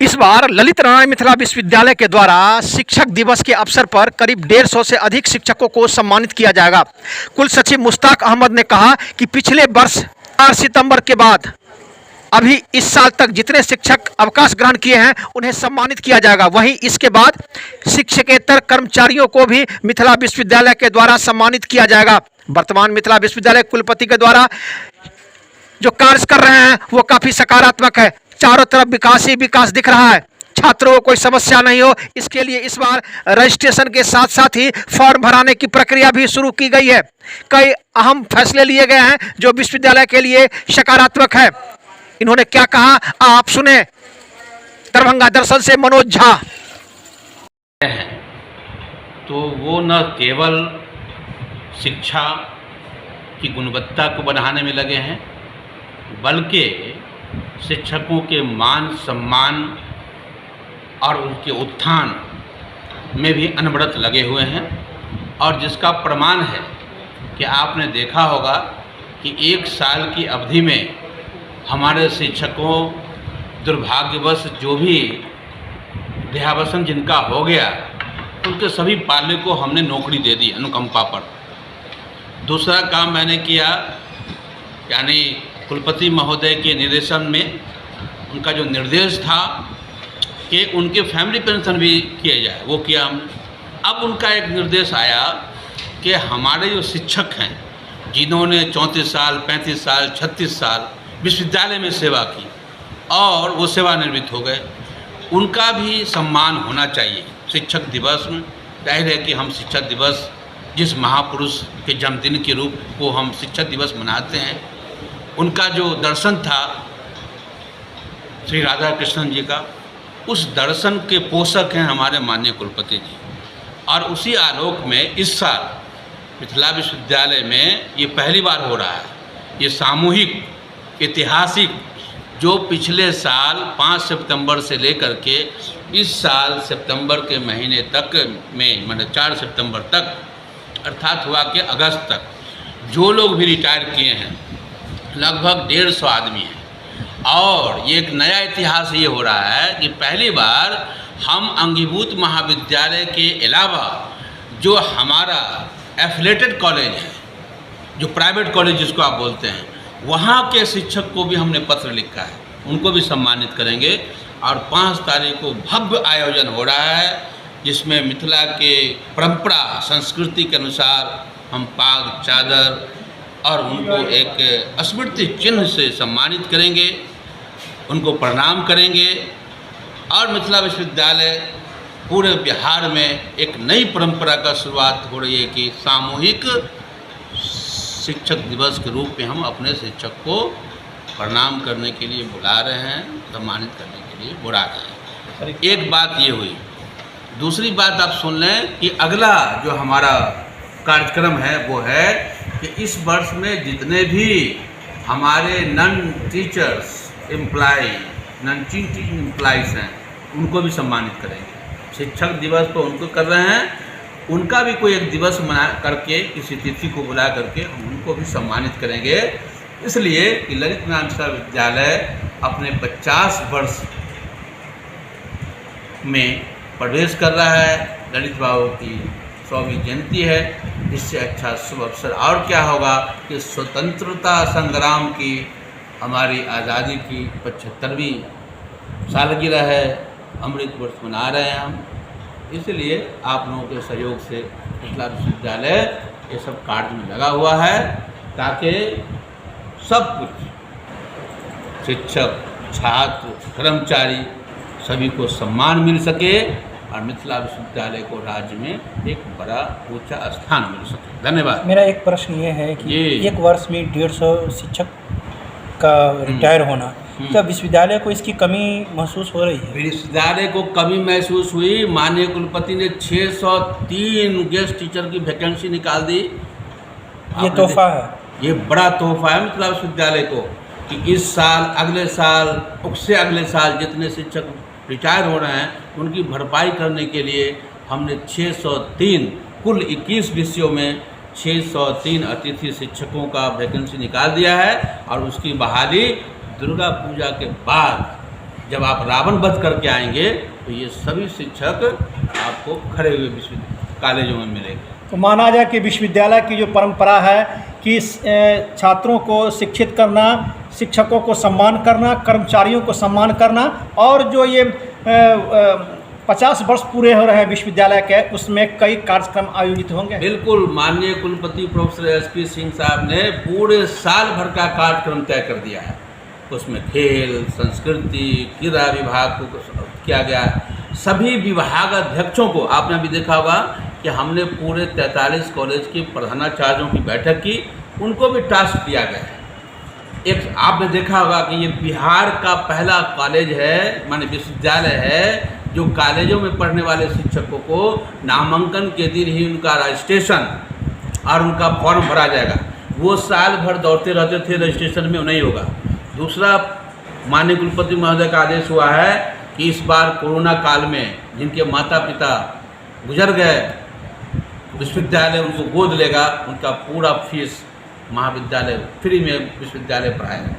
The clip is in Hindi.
इस बार ललित नारायण मिथिला विश्वविद्यालय के द्वारा शिक्षक दिवस के अवसर पर करीब 150 से अधिक शिक्षकों को सम्मानित किया जाएगा। कुल सचिव मुश्ताक अहमद ने कहा कि पिछले वर्ष 4 सितंबर के बाद अभी इस साल तक जितने शिक्षक अवकाश ग्रहण किए हैं उन्हें सम्मानित किया जाएगा। वहीं इसके बाद शिक्षकेतर कर्मचारियों को भी मिथिला विश्वविद्यालय के द्वारा सम्मानित किया जाएगा। वर्तमान मिथिला विश्वविद्यालय कुलपति के द्वारा जो कार्य कर रहे हैं वो काफी सकारात्मक है। चारों तरफ विकास ही विकास दिख रहा है। छात्रों को कोई समस्या नहीं हो, इसके लिए इस बार रजिस्ट्रेशन के साथ साथ ही फॉर्म भराने की प्रक्रिया भी शुरू की गई है। कई अहम फैसले लिए गए हैं जो विश्वविद्यालय के लिए सकारात्मक है। इन्होंने क्या कहा आप सुने। दरभंगा दर्शन से मनोज झा। तो वो न केवल शिक्षा की गुणवत्ता को बढ़ाने में लगे हैं, बल्कि शिक्षकों के मान सम्मान और उनके उत्थान में भी अनवरत लगे हुए हैं। और जिसका प्रमाण है कि आपने देखा होगा कि 1 साल की अवधि में हमारे शिक्षकों दुर्भाग्यवश जो भी देहावसान जिनका हो गया उनके सभी पाले को हमने नौकरी दे दी अनुकंपा पर। दूसरा काम मैंने किया, यानी कुलपति महोदय के निर्देशन में उनका जो निर्देश था कि उनके फैमिली पेंशन भी किया जाए, वो किया हमने। अब उनका एक निर्देश आया कि हमारे जो शिक्षक हैं जिन्होंने 34 साल 35 साल 36 साल विश्वविद्यालय में सेवा की और वो सेवानिवृत्त हो गए, उनका भी सम्मान होना चाहिए शिक्षक दिवस में। जाहिर है कि हम शिक्षक दिवस जिस महापुरुष के जन्मदिन के रूप को हम शिक्षक दिवस मनाते हैं, उनका जो दर्शन था श्री राधा कृष्णन जी का, उस दर्शन के पोषक हैं हमारे माननीय कुलपति जी। और उसी आलोक में इस साल मिथिला विश्वविद्यालय में ये पहली बार हो रहा है, ये सामूहिक ऐतिहासिक, जो पिछले साल 5 सितंबर से लेकर के इस साल सितंबर के महीने तक में, मतलब 4 सितंबर तक, अर्थात हुआ कि अगस्त तक, जो लोग भी रिटायर किए हैं लगभग 150 आदमी हैं। और ये एक नया इतिहास ये हो रहा है कि पहली बार हम अंगीभूत महाविद्यालय के अलावा जो हमारा एफिलेटेड कॉलेज है, जो प्राइवेट कॉलेज जिसको आप बोलते हैं, वहाँ के शिक्षक को भी हमने पत्र लिखा है, उनको भी सम्मानित करेंगे। और 5 तारीख को भव्य आयोजन हो रहा है जिसमें मिथिला के परंपरा संस्कृति के अनुसार हम पाग चादर और उनको एक स्मृति चिन्ह से सम्मानित करेंगे, उनको प्रणाम करेंगे। और मिथिला विश्वविद्यालय पूरे बिहार में एक नई परंपरा का शुरुआत हो रही है कि सामूहिक शिक्षक दिवस के रूप में हम अपने शिक्षक को प्रणाम करने के लिए बुला रहे हैं, सम्मानित करने के लिए बुला रहे हैं। एक बात ये हुई। दूसरी बात आप सुन लें कि अगला जो हमारा कार्यक्रम है वो है कि इस वर्ष में जितने भी हमारे non teachers employ, non teaching employees हैं, उनको भी सम्मानित करेंगे। शिक्षक दिवस तो उनको कर रहे हैं, उनका भी कोई एक दिवस मना करके किसी तिथि को बुला करके हम उनको भी सम्मानित करेंगे। इसलिए कि ललित नारायण विश्वविद्यालय अपने 50 वर्ष में प्रवेश कर रहा है। ललित बाबू की 100वीं जयंती है। इससे अच्छा शुभ अवसर और क्या होगा कि स्वतंत्रता संग्राम की, हमारी आज़ादी की 75वीं सालगिरह है, अमृत वर्ष मना रहे हैं हम। इसलिए आप लोगों के सहयोग से मिथिला विश्वविद्यालय ये सब कार्य में लगा हुआ है ताकि सब कुछ शिक्षक, छात्र, कर्मचारी सभी को सम्मान मिल सके और मिथिला विश्वविद्यालय को राज्य में एक बड़ा ऊंचा स्थान मिल सके। धन्यवाद। मेरा एक प्रश्न ये है कि एक वर्ष में 150 शिक्षक का रिटायर होना, क्या विश्वविद्यालय को इसकी कमी महसूस हो रही है? विश्वविद्यालय को कमी महसूस हुई। माननीय कुलपति ने 603 गेस्ट टीचर की वैकेंसी निकाल दी। ये तोहफा है, ये बड़ा तोहफा है मिथिला विश्वविद्यालय को कि इस साल, अगले साल, उससे अगले साल जितने शिक्षक रिटायर हो रहे हैं उनकी भरपाई करने के लिए हमने 603 कुल 21 विषयों में 603 अतिथि शिक्षकों का वैकेंसी निकाल दिया है और उसकी बहाली दुर्गा पूजा के बाद जब आप रावण वध करके आएंगे तो ये सभी शिक्षक आपको खड़े हुए कॉलेजों में मिलेंगे। तो माना जाए कि विश्वविद्यालय की जो परंपरा है कि छात्रों को शिक्षित करना, शिक्षकों को सम्मान करना, कर्मचारियों को सम्मान करना, और जो ये 50 वर्ष पूरे हो रहे हैं विश्वविद्यालय के, उसमें कई कार्यक्रम आयोजित होंगे। बिल्कुल, माननीय कुलपति प्रोफेसर एसपी सिंह साहब ने पूरे साल भर का कार्यक्रम तय कर दिया है। उसमें खेल, संस्कृति, क्रीड़ा विभाग को किया गया है। सभी विभाग अध्यक्षों को आपने अभी देखा होगा कि हमने पूरे 43 कॉलेज के प्रधानाचार्यों की बैठक की, उनको भी टास्क दिया गया है। एक आपने देखा होगा कि ये बिहार का पहला कॉलेज है, माने विश्वविद्यालय है, जो कॉलेजों में पढ़ने वाले शिक्षकों को नामांकन के दिन ही उनका रजिस्ट्रेशन और उनका फॉर्म भरा जाएगा। वो साल भर दौड़ते रहते थे, रजिस्ट्रेशन में नहीं होगा। दूसरा, माननीय कुलपति महोदय का आदेश हुआ है कि इस बार कोरोना काल में जिनके माता पिता गुजर गए, विश्वविद्यालय उनको गोद लेगा, उनका पूरा फीस महाविद्यालय फ्री में विश्वविद्यालय पढ़ाएगा।